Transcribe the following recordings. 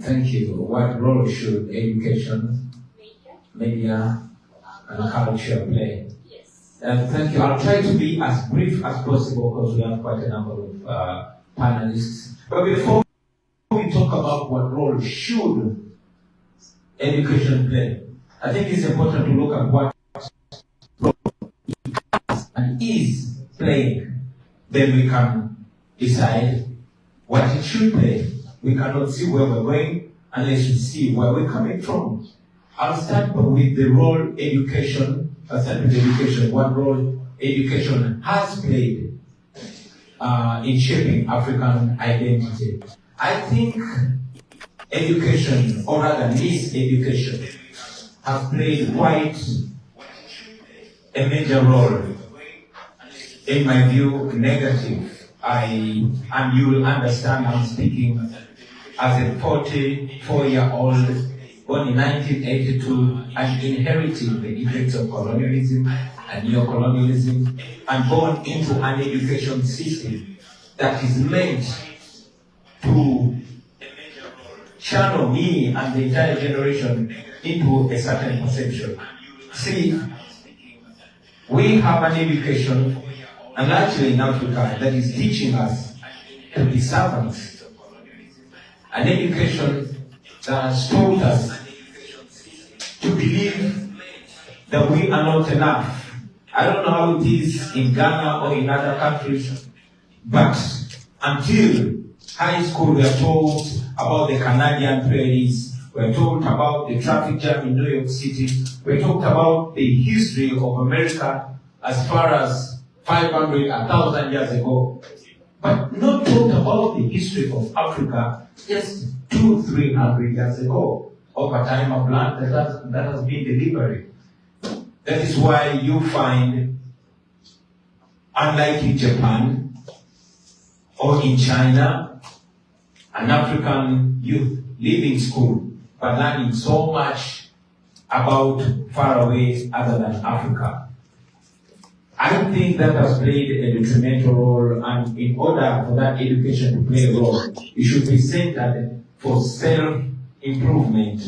Thank you. What role should education, media, and culture play? Yes. Thank you. I'll try to be as brief as possible because we have quite a number of panelists. But before we talk about what role should education play, I think it's important to look at what role it has and is playing. Then we can decide what it should play. We cannot see where we're going unless we see where we're coming from. I'll start with the role education. I'll start with education. What role education has played in shaping African identity. I think education, or rather miseducation, has played quite a major role. In my view, negative. And you will understand I'm speaking as a 44-year-old born in 1982 and inheriting the effects of colonialism and neocolonialism and born into an education system that is meant to channel me and the entire generation into a certain perception. See, we have an education, and actually in Africa, that is teaching us to be servants. An education that has taught us to believe that we are not enough. I don't know how it is in Ghana or in other countries, but until high school we are told about the Canadian prairies, we are told about the traffic jam in New York City, we are talked about the history of America as far as 500, 1,000 years ago, but not talked about the history of Africa just 200-300 years ago. Over time I've learned that has been deliberate. That is why you find, unlike in Japan or in China, an African youth leaving school but learning so much about far away other than Africa. I think that has played a detrimental role, and in order for that education to play a role, it should be centered for self-improvement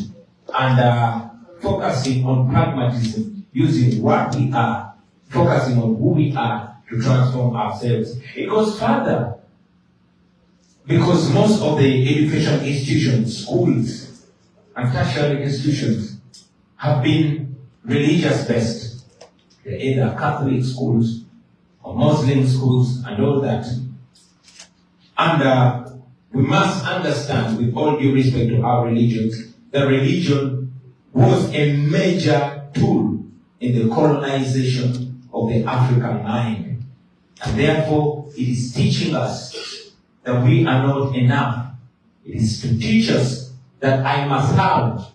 and focusing on pragmatism, using what we are, focusing on who we are to transform ourselves. It goes further, because most of the education institutions, schools, and tertiary institutions have been religious-based. They're either Catholic schools or Muslim schools and all that. And we must understand, with all due respect to our religions, that religion was a major tool in the colonization of the African mind. And therefore, it is teaching us that we are not enough. It is to teach us that I must have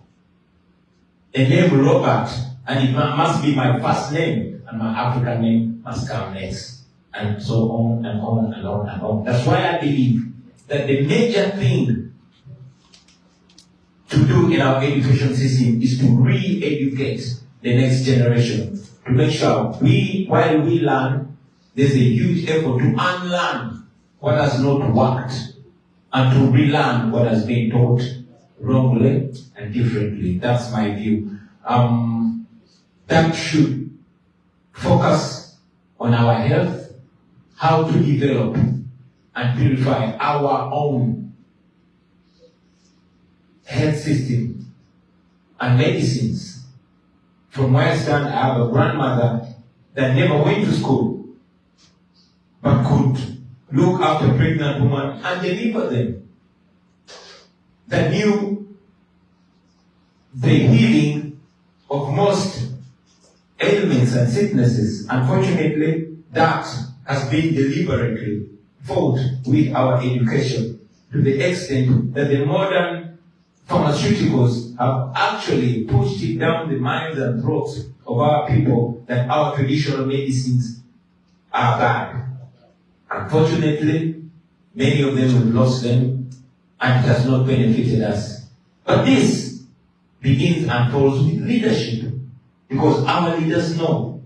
a name Robert, and it must be my first name, and my African name must come next, and so on and on and on and on. That's why I believe that the major thing to do in our education system is to re-educate the next generation, to make sure while we learn, there's a huge effort to unlearn what has not worked and to relearn what has been taught wrongly and differently. That's my view. That should focus on our health, how to develop and purify our own health system and medicines. From where I stand, I have a grandmother that never went to school, but could look after pregnant women and deliver them, that knew the healing of most ailments and sicknesses. Unfortunately, that has been deliberately fought with our education, to the extent that the modern pharmaceuticals have actually pushed it down the minds and throats of our people that our traditional medicines are bad. Unfortunately, many of them have lost them, and it has not benefited us. But this begins and falls with leadership, because our leaders know.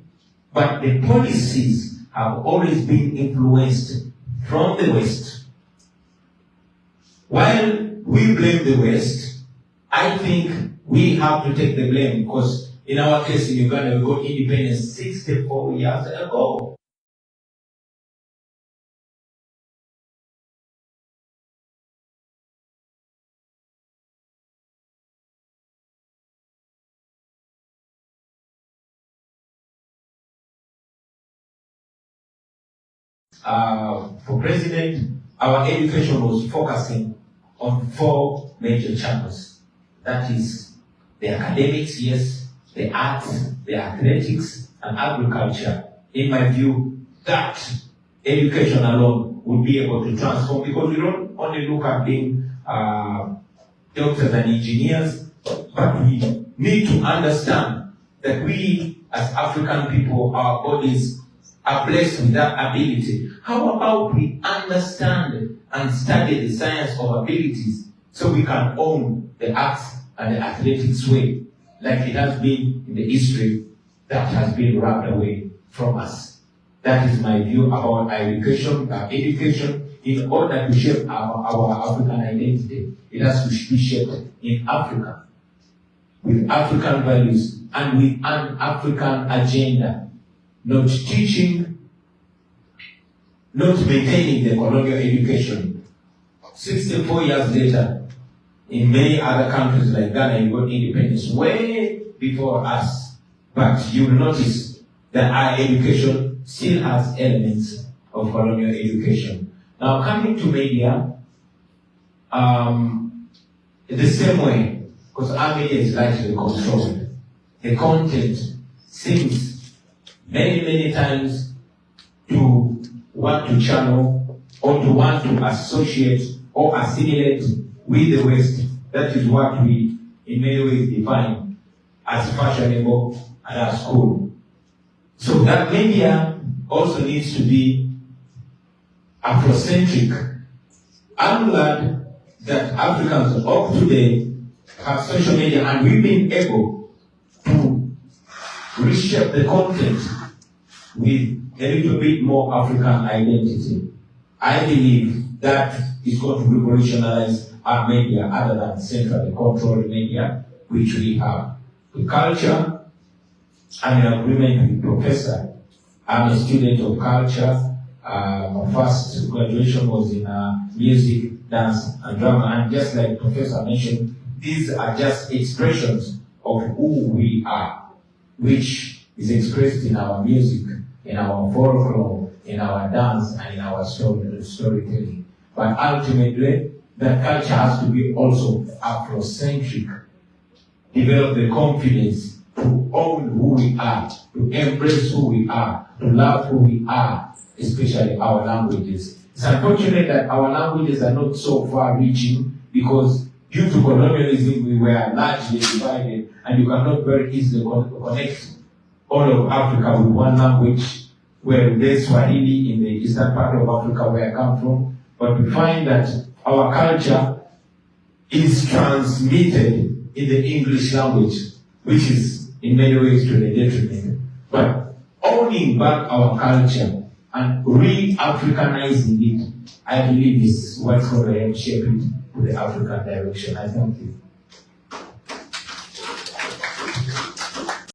But the policies have always been influenced from the West. While we blame the West. I think we have to take the blame because in our case in Uganda, we got independence 64 years ago. For president, our education was focusing on 4 major channels. That is the academics, yes, the arts, the athletics, and agriculture. In my view, that education alone would be able to transform, because we don't only look at being doctors and engineers, but we need to understand that we as African people, our bodies are blessed with that ability. How about we understand and study the science of abilities so we can own the arts and the athletics way, like it has been in the history that has been rubbed away from us. That is my view about education. Education, in order to shape our African identity, it has to be shaped in Africa, with African values and with an African agenda, not teaching, not maintaining the colonial education. 64 years later, in many other countries like Ghana, you got independence way before us. But you will notice that our education still has elements of colonial education. Now, coming to media, the same way, because our media is largely controlled. The content seems many times to want to channel or to want to associate or assimilate with the West. That is what we, in many ways, define as fashionable and as cool. So that media also needs to be Afrocentric. I'm glad that Africans of today have social media, and we've been able to reshape the content with a little bit more African identity. I believe that is going to revolutionize our media other than centrally controlled media, which we have. The culture, I'm in agreement with Professor. I'm a student of culture. My first graduation was in music, dance, and drama. And just like Professor mentioned, these are just expressions of who we are, which is expressed in our music, in our folklore, in our dance, and in our storytelling. But ultimately, that culture has to be also Afrocentric. Develop the confidence to own who we are, to embrace who we are, to love who we are, especially our languages. It's unfortunate that our languages are not so far-reaching because due to colonialism, we were largely divided, and you cannot very easily connect all of Africa with one language, where there's Swahili in the eastern part of Africa where I come from. But we find that our culture is transmitted in the English language, which is in many ways to the detriment. But owning back our culture and re-Africanizing it, I believe is what's going to help shape it to the African direction. I thank you.